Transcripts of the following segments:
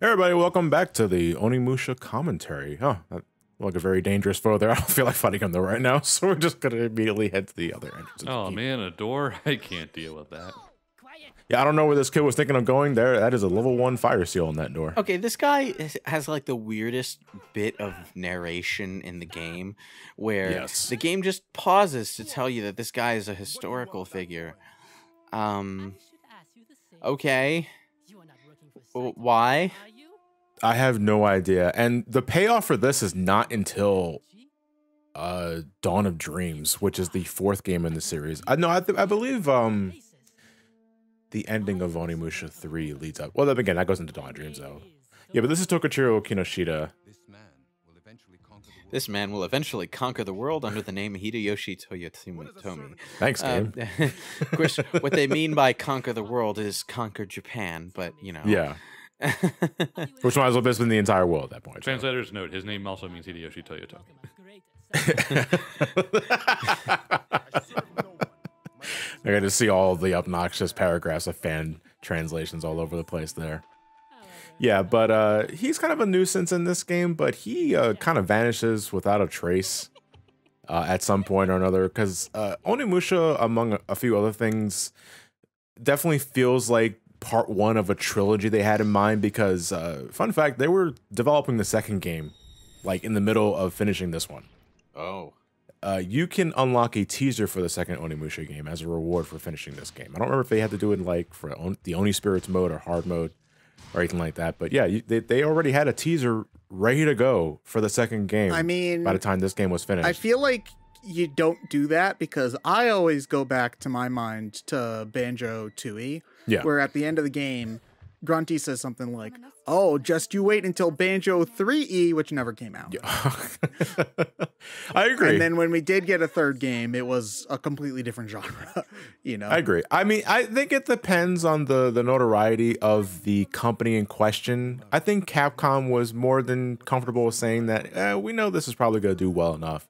Hey everybody, welcome back to the Onimusha commentary. Oh, that like a very dangerous foe there. I don't feel like fighting him though right now, so we're just gonna immediately head to the other entrance. Oh man, a door? I can't deal with that. Yeah, I don't know where this kid was thinking of going there. That is a level 1 fire seal on that door. Okay, this guy has like the weirdest bit of narration in the game where Yes. the game just pauses to tell you that this guy is a historical figure. Okay. Why? I have no idea. And the payoff for this is not until Dawn of Dreams, which is the 4th game in the series. I believe the ending of Onimusha 3 leads up. Well, then again, that goes into Dawn of Dreams though. Yeah, but this is Tokichiro Kinoshita. This man will eventually conquer the world under the name Hideyoshi Toyotomi. Thanks, game. Of course, what they mean by conquer the world is conquer Japan, but you know. Yeah. Which might as well have been the entire world at that point. Translator's note, his name also means Hideyoshi Toyotomi. I got to see all the obnoxious paragraphs of fan translations all over the place there. Yeah, but he's kind of a nuisance in this game, but he kind of vanishes without a trace at some point or another, because Onimusha, among a few other things, definitely feels like part 1 of a trilogy they had in mind, because, fun fact, they were developing the 2nd game, like in the middle of finishing this one. Oh. You can unlock a teaser for the 2nd Onimusha game as a reward for finishing this game. I don't remember if they had to do it like for the Oni Spirits mode or hard mode or anything like that. But yeah, they already had a teaser ready to go for the 2nd game. I mean, by the time this game was finished. I feel like you don't do that because I always go back to my mind to Banjo Tooie, where at the end of the game, Grunty says something like, "Oh, just you wait until Banjo 3E," which never came out. Yeah. I agree. And then when we did get a 3rd game, it was a completely different genre, you know? I agree. I mean, I think it depends on the notoriety of the company in question. I think Capcom was more than comfortable with saying that we know this is probably going to do well enough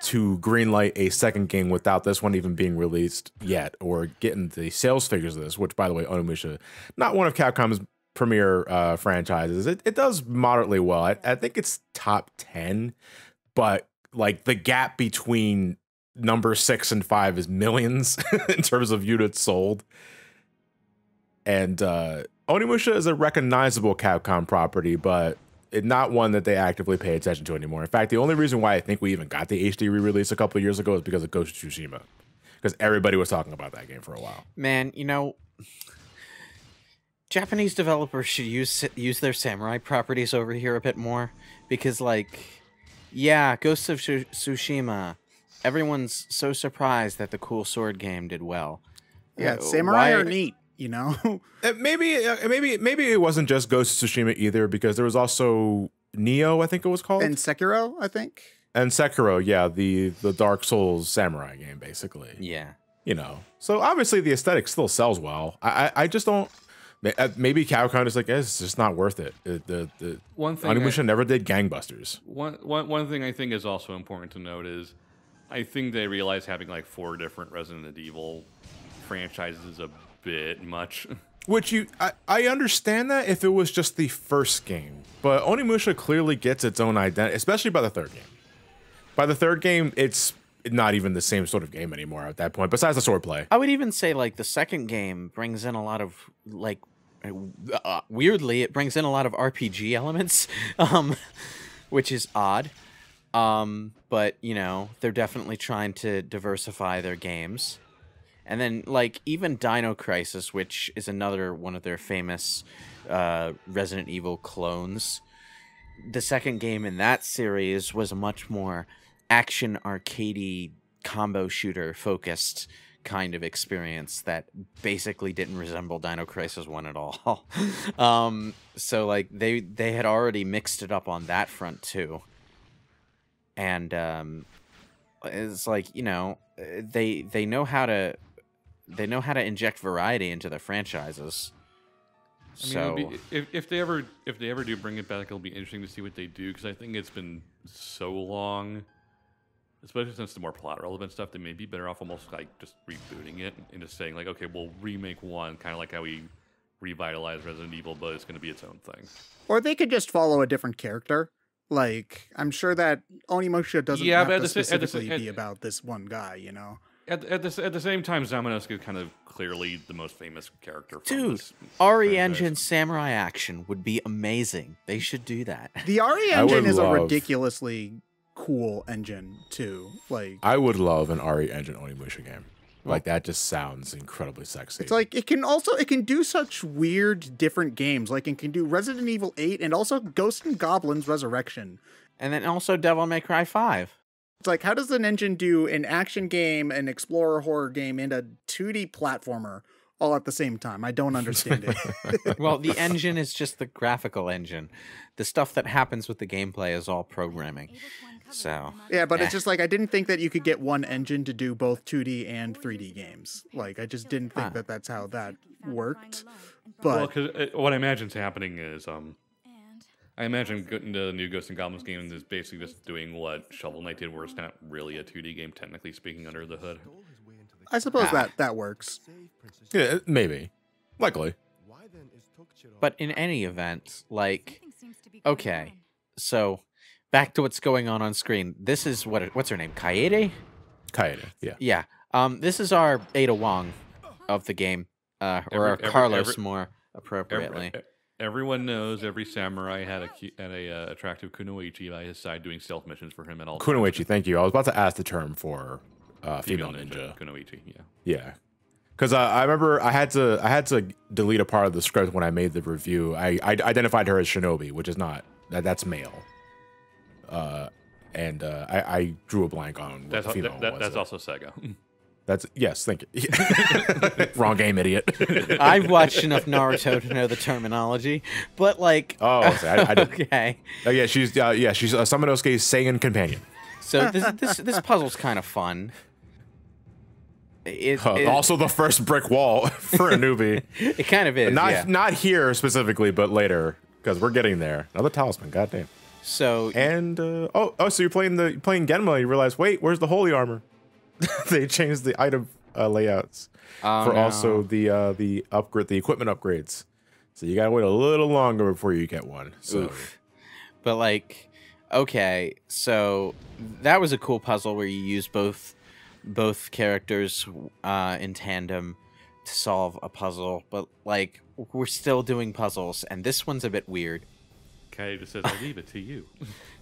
to greenlight a 2nd game without this one even being released yet, or getting the sales figures of this, which, by the way, Onimusha, not one of Capcom's premier franchises. It does moderately well. I think it's top 10, but like the gap between number 6 and 5 is millions in terms of units sold. And Onimusha is a recognizable Capcom property, but not one that they actively pay attention to anymore. In fact, the only reason why I think we even got the HD re-release a couple of years ago is because of Ghost of Tsushima, because everybody was talking about that game for a while. Man, you know, Japanese developers should use their samurai properties over here a bit more, because, like, yeah, Ghost of Tsushima, everyone's so surprised that the cool sword game did well. Yeah, samurai are neat, you know? Maybe it wasn't just Ghost of Tsushima either, because there was also Neo, I think it was called, and Sekiro, I think. And Sekiro, yeah, the Dark Souls samurai game, basically. Yeah, you know. So obviously the aesthetic still sells well. I just don't. Maybe Capcom is like, it's just not worth it. The one thing Onimusha never did gangbusters. One thing I think is also important to note is, I think they realize having like 4 different Resident Evil franchises is a bit much. Which I understand that if it was just the 1st game, but Onimusha clearly gets its own identity, especially by the 3rd game. By the 3rd game, it's not even the same sort of game anymore at that point, besides the swordplay. I would even say, like, the 2nd game brings in a lot of, like, weirdly, it brings in a lot of RPG elements, which is odd. But, you know, they're definitely trying to diversify their games. And then, like, even Dino Crisis, which is another one of their famous Resident Evil clones, the 2nd game in that series was a much more action arcadey combo shooter focused kind of experience that basically didn't resemble Dino Crisis 1 at all. So like they had already mixed it up on that front too. And it's like, you know, they know how to inject variety into their franchises. I mean, if they ever do bring it back, it'll be interesting to see what they do, because I think it's been so long, especially since the more plot relevant stuff, they may be better off almost like just rebooting it and just saying like, okay, we'll remake one, kind of like how we revitalize Resident Evil, but it's going to be its own thing. Or they could just follow a different character. Like, I'm sure that Onimusha doesn't have to specifically be about this one guy, you know? At the same time, Zamanosky is kind of clearly the most famous character. Dude, RE Engine Samurai Action would be amazing. They should do that. The RE Engine is a ridiculously cool engine, too. Like, I would love an RE Engine Onimusha game. Like, that just sounds incredibly sexy. It's like, it can do such weird, different games. Like, it can do Resident Evil 8 and also Ghosts and Goblins Resurrection. And then also Devil May Cry 5. It's like, how does an engine do an action game, an explorer horror game, and a 2D platformer all at the same time? I don't understand it. Well, the engine is just the graphical engine. The stuff that happens with the gameplay is all programming. So yeah, but it's just like, I didn't think that you could get one engine to do both 2D and 3D games. Like, I just didn't think that that's how that worked. But well, because what I imagine's happening is, I imagine the new Ghosts and Goblins game is basically just doing what Shovel Knight did, where it's not really a 2D game, technically speaking, under the hood. I suppose that works. Yeah, maybe, likely. But in any event, like, okay, so. Back to what's going on screen. This is what's her name? Kaede? Kaede, yeah. Yeah. This is our Ada Wong of the game, or our Carlos more appropriately. Everyone knows every samurai had a attractive kunoichi by his side doing stealth missions for him at all. Kunoichi, thank you. I was about to ask the term for female ninja. Kunoichi, yeah. Yeah. Because I remember I had to delete a part of the script when I made the review. I identified her as Shinobi, which is not that's male. And I drew a blank on what the female was. That's also Sega. Yes, thank you. Wrong game, idiot. I've watched enough Naruto to know the terminology, but like, I did. Okay. Oh yeah, she's Samanosuke's Saiyan companion. So this puzzle's kind of fun. Also, the first brick wall for a newbie. It kind of is. Not here specifically, but later, because we're getting there. Another talisman, goddamn. So and so you're playing Genma. You realize, wait, where's the holy armor? They changed the item layouts also the upgrade, the equipment upgrades. So you gotta wait a little longer before you get one. So, oof. But like, okay, so that was a cool puzzle where you use both characters in tandem to solve a puzzle. But like, we're still doing puzzles, and this one's a bit weird. Okay, just says, I leave it to you.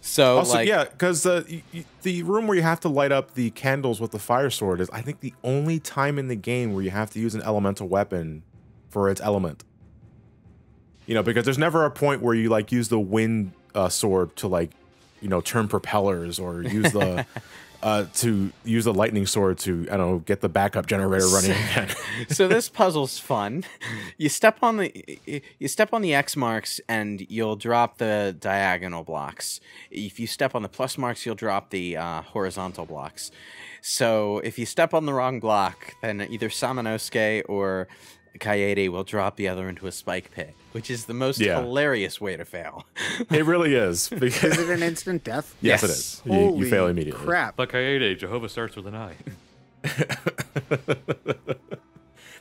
So, also, like, yeah, because the room where you have to light up the candles with the fire sword is, I think, the only time in the game where you have to use an elemental weapon for its element. You know, because there's never a point where you like use the wind sword to like, you know, turn propellers or use the to use the lightning sword to, I don't know, get the backup generator running again. So this puzzle's fun. You step on the X marks and you'll drop the diagonal blocks. If you step on the plus marks, you'll drop the horizontal blocks. So if you step on the wrong block, then either Samanosuke or Kaede will drop the other into a spike pit, which is the most hilarious way to fail. It really is. Is it an instant death? Yes, it is. You fail immediately. Crap. But Kaede, Jehovah starts with an I.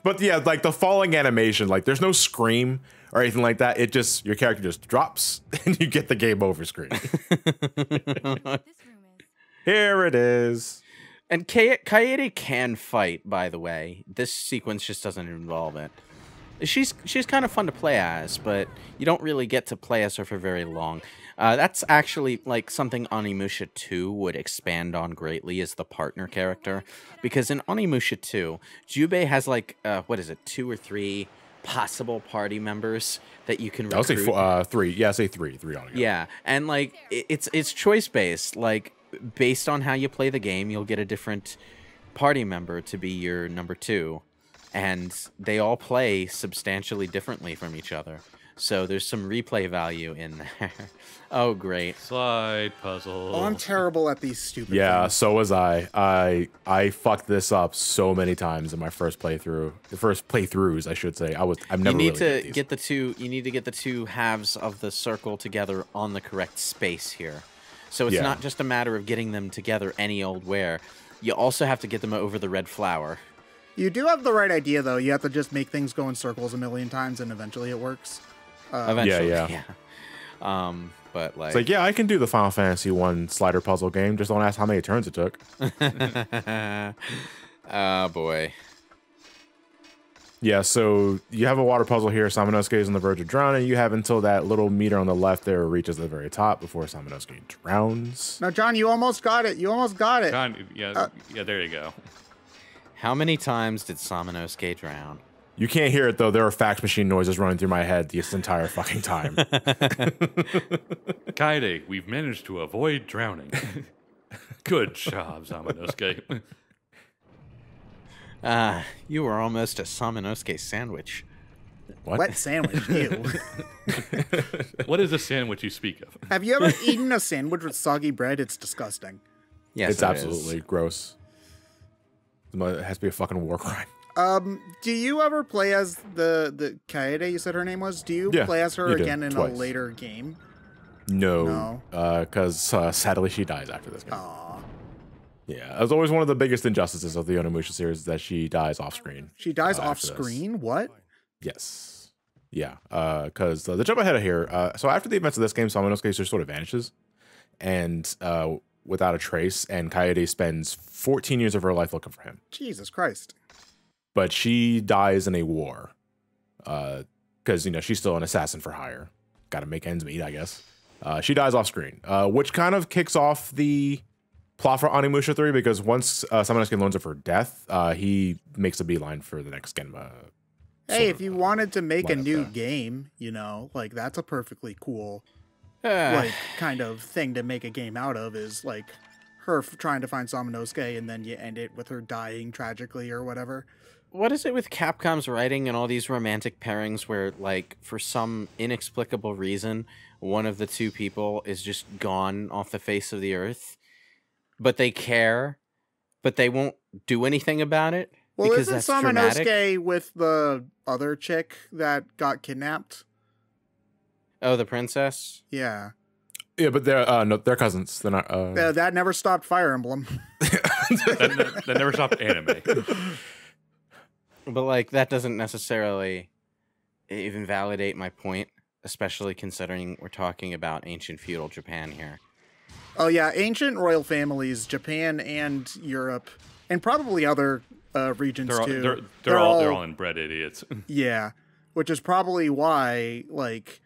But yeah, like the falling animation, like there's no scream or anything like that. It just, your character just drops and you get the game over screen. Here it is. And Kaede can fight, by the way. This sequence just doesn't involve it. She's kind of fun to play as, but you don't really get to play as her for very long. That's actually like something Onimusha 2 would expand on greatly, is the partner character. Because in Onimusha 2, Jubei has like, 2 or 3 possible party members that you can recruit. I'll say 3. Yeah, say 3. 3 altogether. Yeah, and like, it's choice-based. Like, based on how you play the game, you'll get a different party member to be your number 2, and they all play substantially differently from each other. So there's some replay value in there. Oh, great. Slide puzzle. Oh, I'm terrible at these stupid things. So was I. I fucked this up so many times in my first playthrough. The first playthroughs, I should say. I'm never. You need to get the two. You need to get the two halves of the circle together on the correct space here. So it's not just a matter of getting them together any old where. You also have to get them over the red flower. You do have the right idea, though. You have to just make things go in circles a million times, and eventually it works. Eventually, yeah. But like, it's like, yeah, I can do the Final Fantasy 1 slider puzzle game. Just don't ask how many turns it took. Oh boy. Yeah, so you have a water puzzle here. Samanosuke is on the verge of drowning. You have until that little meter on the left there reaches the very top before Samanosuke drowns. Now, John, you almost got it. You almost got it. John, yeah, there you go. How many times did Samanosuke drown? You can't hear it, though. There are fax machine noises running through my head this entire fucking time. Kaede, we've managed to avoid drowning. Good job, Samanosuke. You were almost a Samanosuke sandwich. What sandwich? Ew. What is a sandwich you speak of? Have you ever eaten a sandwich with soggy bread? It's disgusting. Yes, it's absolutely gross. It has to be a fucking war crime. Do you ever play as the Kaede, you said her name was? Do you play as her again in a later game? No. Because sadly she dies after this game. Aww. Yeah, it was always one of the biggest injustices of the Onimusha series that she dies off screen. She dies off screen? What? Yes. Yeah, because the jump ahead of here. So after the events of this game, Samanosuke just sort of vanishes, and without a trace, and Kaede spends 14 years of her life looking for him. Jesus Christ. But she dies in a war, because she's still an assassin for hire. Got to make ends meet, I guess. She dies off screen, which kind of kicks off the plot for Onimusha 3, because once Samanosuke learns of her death, he makes a beeline for the next Genma. Hey, if you wanted to make a new game, like that's a perfectly cool, like kind of thing to make a game out of, is like her trying to find Samanosuke and then you end it with her dying tragically or whatever. What is it with Capcom's writing and all these romantic pairings where, like, for some inexplicable reason, one of the two people is just gone off the face of the earth, but they care, but they won't do anything about it? Well, because isn't Samanosuke with the other chick that got kidnapped? Oh, the princess? Yeah. Yeah, but they're cousins. They're not. That never stopped Fire Emblem. that never stopped anime. But, like, that doesn't necessarily even validate my point, especially considering we're talking about ancient feudal Japan here. Oh, yeah. Ancient royal families, Japan and Europe, and probably other regions, too. They're all inbred idiots. Yeah. Which is probably why, like,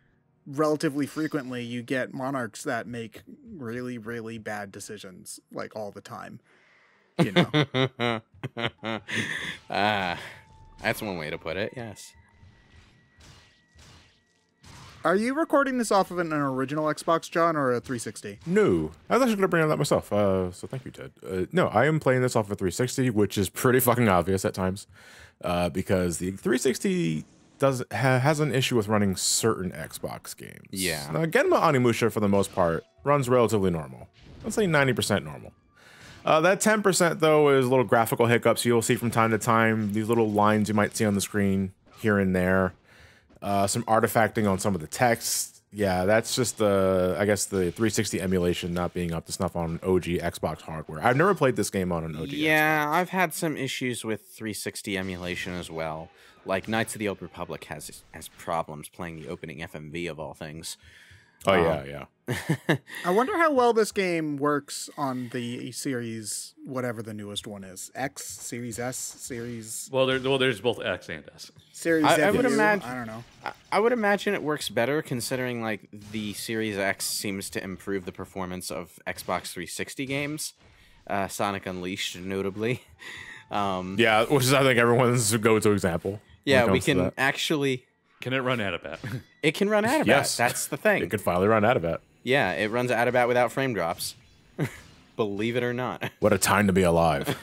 relatively frequently you get monarchs that make really, really bad decisions, like, all the time. That's one way to put it, yes. Are you recording this off of an original Xbox, John, or a 360? No. I was actually going to bring it up myself, so thank you, Ted. No, I am playing this off of a 360, which is pretty fucking obvious at times, because the 360 has an issue with running certain Xbox games. Yeah. Now, Genma Onimusha, for the most part, runs relatively normal. Let's say 90% normal. That 10%, though, is little graphical hiccups you'll see from time to time. These little lines you might see on the screen here and there. Some artifacting on some of the text. Yeah, that's just I guess the 360 emulation not being up to snuff on OG Xbox hardware. I've never played this game on an OG Yeah, Xbox. I've had some issues with 360 emulation as well. Like, Knights of the Old Republic has problems playing the opening FMV of all things. Oh, yeah. I wonder how well this game works on the series, whatever the newest one is. X, Series S, Series... Well, there's both X and S. Series I would imagine. I don't know. I would imagine it works better considering, like, the Series X seems to improve the performance of Xbox 360 games. Sonic Unleashed, notably. Yeah, which is, I think, everyone's go-to example. Yeah, we can actually... Can it run Adabat? It can run Adabat. Yes. That's the thing. It could finally run Adabat. Yeah, it runs Adabat without frame drops. Believe it or not. What a time to be alive.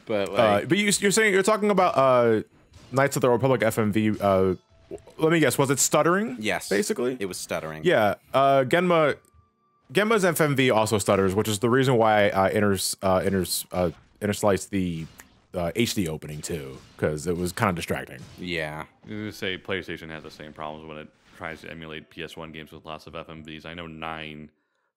But you're talking about Knights of the Republic FMV. Let me guess, was it stuttering? Yes. Basically? It was stuttering. Yeah. Genma's FMV also stutters, which is the reason why I intersliced the HD opening too, because it was kind of distracting. Yeah. I was gonna say PlayStation has the same problems when it tries to emulate PS1 games with lots of FMVs. I know 9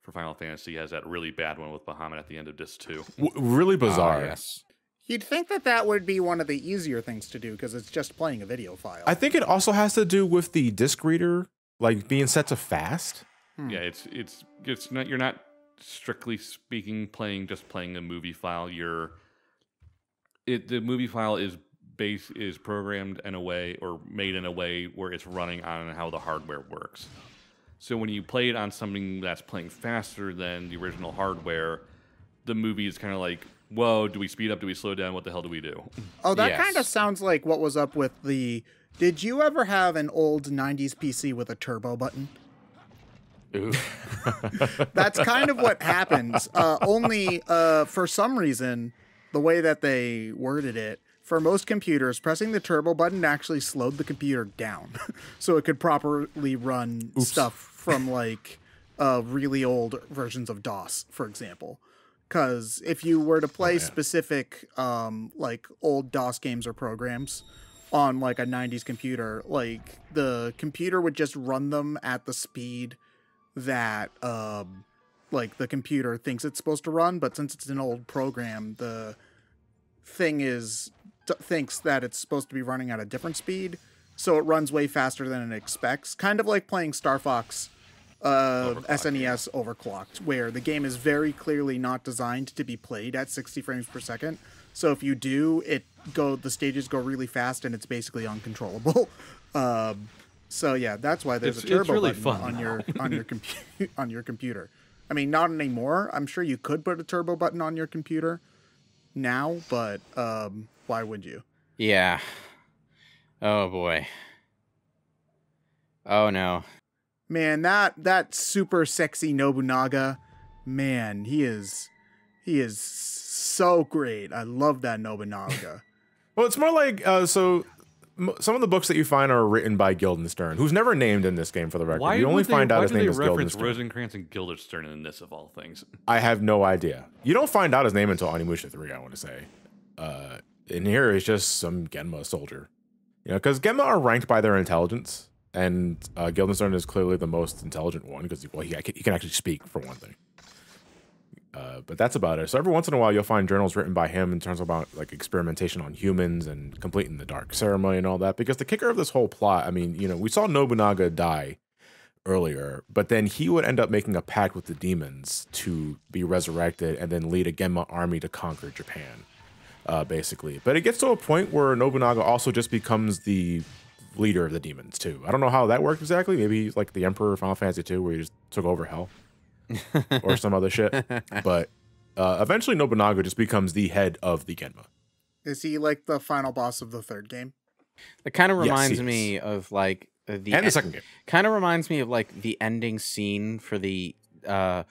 for Final Fantasy has that really bad one with Bahamut at the end of Disc 2. Really bizarre. Yes. You'd think that would be one of the easier things to do because it's just playing a video file. I think it also has to do with the disc reader, like being set to fast. Yeah, it's not. You're not strictly speaking playing a movie file. The movie file is programmed in a way or made in a way where it's running on how the hardware works. So when you play it on something that's playing faster than the original hardware, the movie is kind of like, whoa, do we speed up? Do we slow down? What the hell do we do? Oh, that kind of sounds like what was up with the... Did you ever have an old 90s PC with a turbo button? Ooh. That's kind of what happens. Only for some reason, the way that they worded it, for most computers, pressing the turbo button actually slowed the computer down so it could properly run stuff from like really old versions of DOS, for example. Because if you were to play specific like old DOS games or programs on like a 90s computer, like the computer would just run them at the speed that like the computer thinks it's supposed to run, but since it's an old program, the thing thinks that it's supposed to be running at a different speed, so it runs way faster than it expects. Kind of like playing Star Fox SNES overclocked, where the game is very clearly not designed to be played at 60 frames per second. So if you do, the stages go really fast and it's basically uncontrollable. So yeah, that's why there's a turbo button on your computer. I mean, not anymore. I'm sure you could put a turbo button on your computer now, but why would you? Yeah. Oh boy. Oh no. Man, that super sexy Nobunaga, man, he is so great. I love that Nobunaga. Well, it's more like some of the books that you find are written by Guildenstern, who's never named in this game for the record. You only find out his name is Guildenstern. Rosencrantz and Guildenstern in this, of all things? I have no idea. You don't find out his name until Onimusha 3, I want to say. In here, he's just some Genma soldier. Because Genma are ranked by their intelligence, and Guildenstern is clearly the most intelligent one, because he can actually speak, for one thing. But that's about it. So every once in a while, you'll find journals written by him in terms about like experimentation on humans and completing the Dark Ceremony and all that. Because the kicker of this whole plot, I mean, we saw Nobunaga die earlier, but then he would end up making a pact with the demons to be resurrected and then lead a Genma army to conquer Japan, basically. But it gets to a point where Nobunaga also just becomes the leader of the demons too. I don't know how that worked exactly. Maybe he's like the Emperor of Final Fantasy 2, where he just took over hell. Or some other shit. But eventually Nobunaga just becomes the head of the Genma. Is he like the final boss of the third game? It kind of reminds me of like the second game. Kind of reminds me of like the ending scene for the Kyoto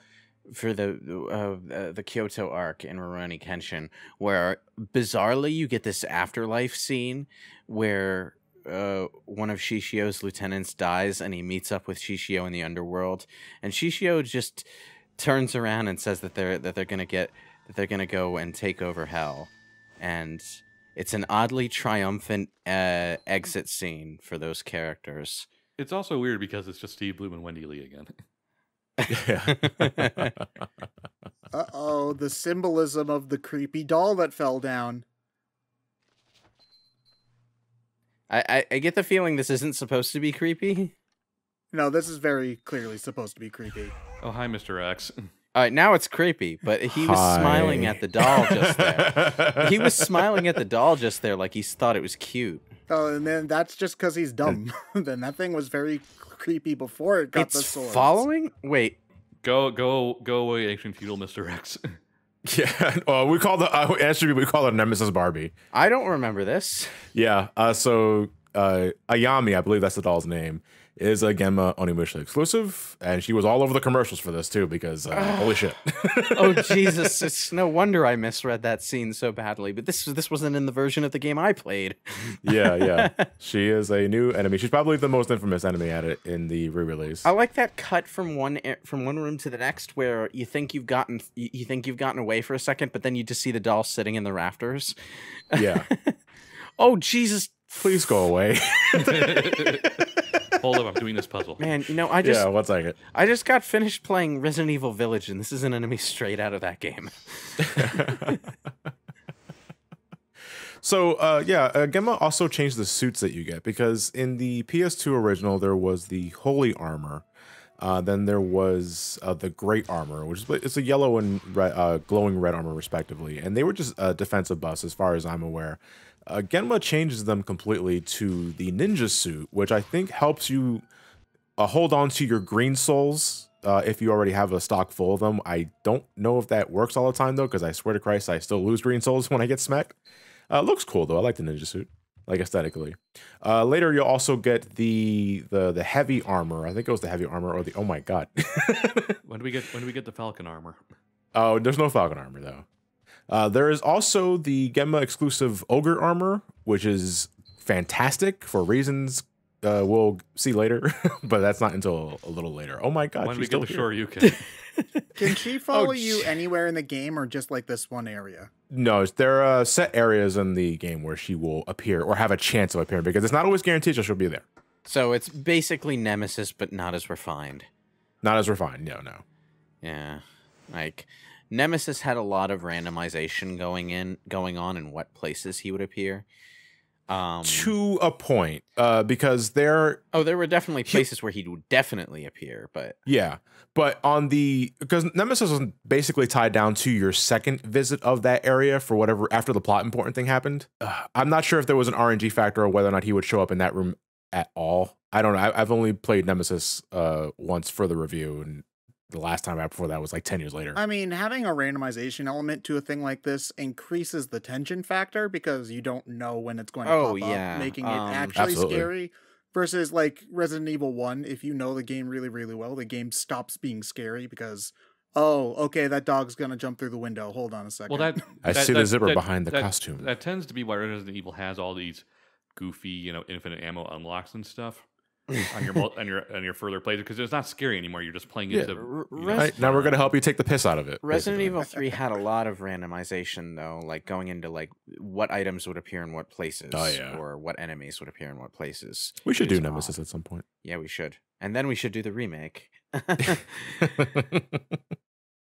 arc in Rurouni Kenshin, where bizarrely you get this afterlife scene where one of Shishio's lieutenants dies and he meets up with Shishio in the underworld, and Shishio just turns around and says that they're gonna go and take over hell, and it's an oddly triumphant exit scene for those characters. It's also weird because it's just Steve Bloom and Wendy Lee again. Yeah. Uh-oh, the symbolism of the creepy doll that fell down. I get the feeling this isn't supposed to be creepy. No, this is very clearly supposed to be creepy. Oh, hi, Mr. X. All right, now it's creepy, but he was smiling at the doll just there. He was smiling at the doll just there like he thought it was cute. Oh, and then that's just because he's dumb. Then that thing was very creepy before it got the swords. It's following? Wait. Go away, ancient feudal Mr. X. Yeah, we call it Nemesis Barbie. I don't remember this. Yeah, so Ayame, I believe that's the doll's name, is a Genma Onimusha exclusive, and she was all over the commercials for this too, because holy shit. Oh Jesus, it's no wonder I misread that scene so badly, but this wasn't in the version of the game I played. Yeah. She is a new enemy. She's probably the most infamous enemy at it in the re-release. I like that cut from one room to the next, where you think you've gotten away for a second, but then you just see the doll sitting in the rafters. Yeah. Oh Jesus! Please go away. Hold up, I'm doing this puzzle. Man, you know, Yeah, one second. I just got finished playing Resident Evil Village, and this is an enemy straight out of that game. So, Genma also changed the suits that you get, because in the PS2 original, there was the Holy Armor. Then there was the Great Armor, which is it's a yellow and red, glowing red armor, respectively. And they were just defensive buffs, as far as I'm aware. Genma changes them completely to the Ninja Suit, which I think helps you hold on to your green souls if you already have a stock full of them. I don't know if that works all the time, though, because I swear to Christ, I still lose green souls when I get smacked. Looks cool, though. I like the Ninja Suit, like aesthetically. Later, you'll also get the heavy armor. I think it was the heavy armor, or the, oh my god. When do we get the Falcon armor? Oh, there's no Falcon armor though. There is also the Genma exclusive Ogre armor, which is fantastic for reasons we'll see later, but that's not until a little later. Oh my god! When do we get the Shoryuken? Can she follow you anywhere in the game, or just like this one area? No, there are set areas in the game where she will appear or have a chance of appearing, because it's not always guaranteed that she'll be there. So it's basically Nemesis, but not as refined. Not as refined, no. Yeah, like Nemesis had a lot of randomization going on in what places he would appear. To a point, because there were definitely places where he would definitely appear, but yeah, but because Nemesis was basically tied down to your second visit of that area for whatever after the plot important thing happened. I'm not sure if there was an RNG factor or whether or not he would show up in that room at all. I don't know. I've only played Nemesis once for the review, and the last time before that was like 10 years later. I mean, having a randomization element to a thing like this increases the tension factor, because you don't know when it's going to pop up, making it actually scary. Versus like Resident Evil 1, if you know the game really, really well, the game stops being scary because, oh, okay, that dog's going to jump through the window. Hold on a second. Well, I see the zipper behind the costume. That tends to be why Resident Evil has all these goofy, infinite ammo unlocks and stuff. on your further plays, because it's not scary anymore. You're just playing it to now we're gonna help you take the piss out of it. Resident Evil 3 had a lot of randomization though, like going into like what items would appear in what places, or what enemies would appear in what places. We should do Nemesis at some point. Yeah, we should, and then we should do the remake.